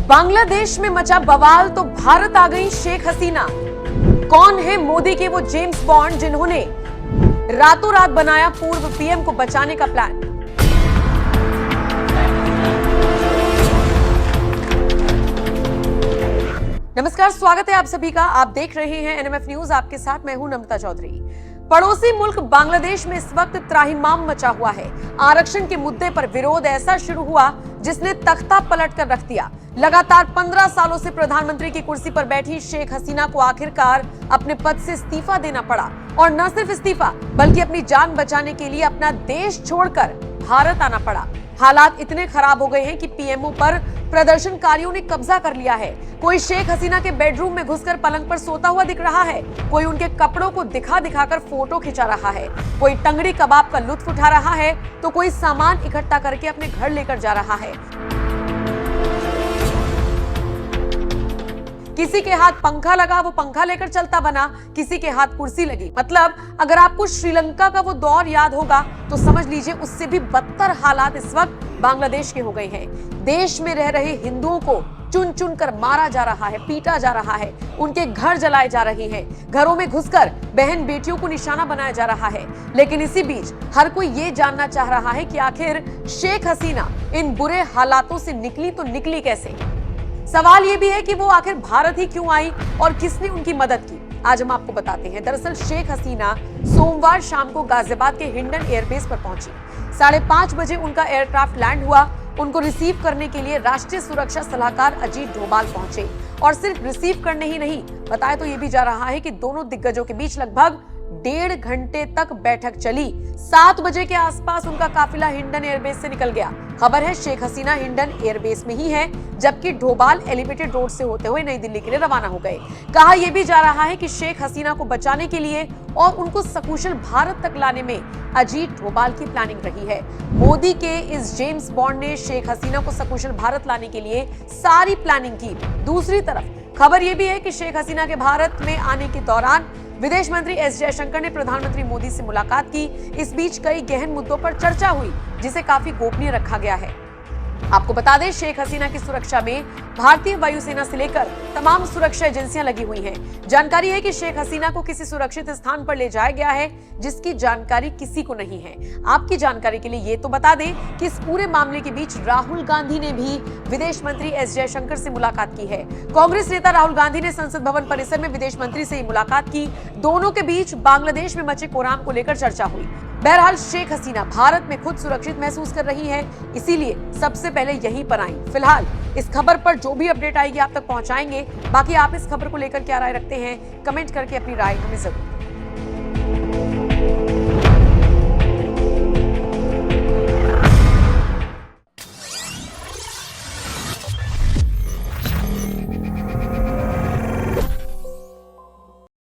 बांग्लादेश में मचा बवाल तो भारत आ गई शेख हसीना। कौन है मोदी के वो जेम्स बॉन्ड जिन्होंने रातों रात बनाया पूर्व पीएम को बचाने का प्लान। नमस्कार, स्वागत है आप सभी का। आप देख रहे हैं एनएमएफ न्यूज। आपके साथ मैं हूं नम्रता चौधरी। पड़ोसी मुल्क बांग्लादेश में इस वक्त त्राहिमाम मचा हुआ है। आरक्षण के मुद्दे पर विरोध ऐसा शुरू हुआ जिसने तख्ता पलट कर रख दिया। लगातार 15 सालों से प्रधानमंत्री की कुर्सी पर बैठी शेख हसीना को आखिरकार अपने पद से इस्तीफा देना पड़ा, और न सिर्फ इस्तीफा बल्कि अपनी जान बचाने के लिए अपना देश छोड़कर भारत आना पड़ा। हालात इतने खराब हो गए हैं कि पीएमओ पर प्रदर्शनकारियों ने कब्जा कर लिया है। कोई शेख हसीना के बेडरूम में घुसकर पलंग पर सोता हुआ दिख रहा है, कोई उनके कपड़ों को दिखा दिखाकर फोटो खिंचा रहा है, कोई टंगड़ी कबाब का लुत्फ उठा रहा है, तो कोई सामान इकट्ठा करके अपने घर लेकर जा रहा है। किसी के हाथ पंखा लगा, वो पंखा लेकर चलता बना, किसी के हाथ कुर्सी लगी। मतलब अगर आपको श्रीलंका का वो दौर याद होगा तो समझ लीजिए उससे भी बदतर हालात इस वक्त बांग्लादेश के हो गए हैं। देश में रह रहे हिंदुओं को चुन चुन कर मारा जा रहा है, पीटा जा रहा है, उनके घर जलाए जा रहे हैं, घरों में घुसकर बहन बेटियों को निशाना बनाया जा रहा है। लेकिन इसी बीच हर कोई ये जानना चाह रहा है कि आखिर शेख हसीना इन बुरे हालातों से निकली तो निकली कैसे। सवाल ये भी है कि वो आखिर भारत ही क्यों आई और किसने उनकी मदद की। आज हम आपको बताते हैं। दरअसल शेख हसीना सोमवार शाम को गाजियाबाद के हिंडन एयरबेस पर पहुंची। 5:30 बजे उनका एयरक्राफ्ट लैंड हुआ। उनको रिसीव करने के लिए राष्ट्रीय सुरक्षा सलाहकार अजीत डोभाल पहुंचे, और सिर्फ रिसीव करने ही नहीं, बताया तो ये भी जा रहा है कि दोनों दिग्गजों के बीच लगभग 1.5 घंटे तक बैठक चली। 7 बजे के आसपास उनका काफिला हिंडन एयरबेस से निकल गया। खबर है शेख हसीना हिंडन एयरबेस में ही है, जबकि डोभाल एलिवेटेड रोड से होते हुए नई दिल्ली के लिए रवाना हो गए। कहा यह भी जा रहा है कि शेख हसीना को बचाने के लिए और उनको सकुशल भारत तक लाने में अजीत डोभाल की प्लानिंग रही है। मोदी के इस जेम्स बॉन्ड ने शेख हसीना को सकुशल भारत लाने के लिए सारी प्लानिंग की। दूसरी तरफ खबर यह भी है कि शेख हसीना के भारत में आने के दौरान विदेश मंत्री एस जयशंकर ने प्रधानमंत्री मोदी से मुलाकात की। इस बीच कई गहन मुद्दों पर चर्चा हुई, जिसे काफी गोपनीय रखा गया है। आपको बता दें, शेख हसीना की सुरक्षा में भारतीय वायुसेना से लेकर तमाम सुरक्षा एजेंसियां लगी हुई हैं। जानकारी है कि शेख हसीना को किसी सुरक्षित स्थान पर ले जाया गया है, जिसकी जानकारी किसी को नहीं है। आपकी जानकारी के लिए ये तो बता दें कि इस पूरे मामले के बीच राहुल गांधी ने भी विदेश मंत्री एस जयशंकर से मुलाकात की है। कांग्रेस नेता राहुल गांधी ने संसद भवन परिसर में विदेश मंत्री से मुलाकात की। दोनों के बीच बांग्लादेश में मचे कोहराम को लेकर चर्चा हुई। बहरहाल शेख हसीना भारत में खुद सुरक्षित महसूस कर रही है, इसीलिए सबसे पहले यहीं पर आई। फिलहाल इस खबर पर जो भी अपडेट आएगी आप तक पहुंचाएंगे। बाकी आप इस खबर को लेकर क्या राय रखते हैं, कमेंट करके अपनी राय हमें जरूर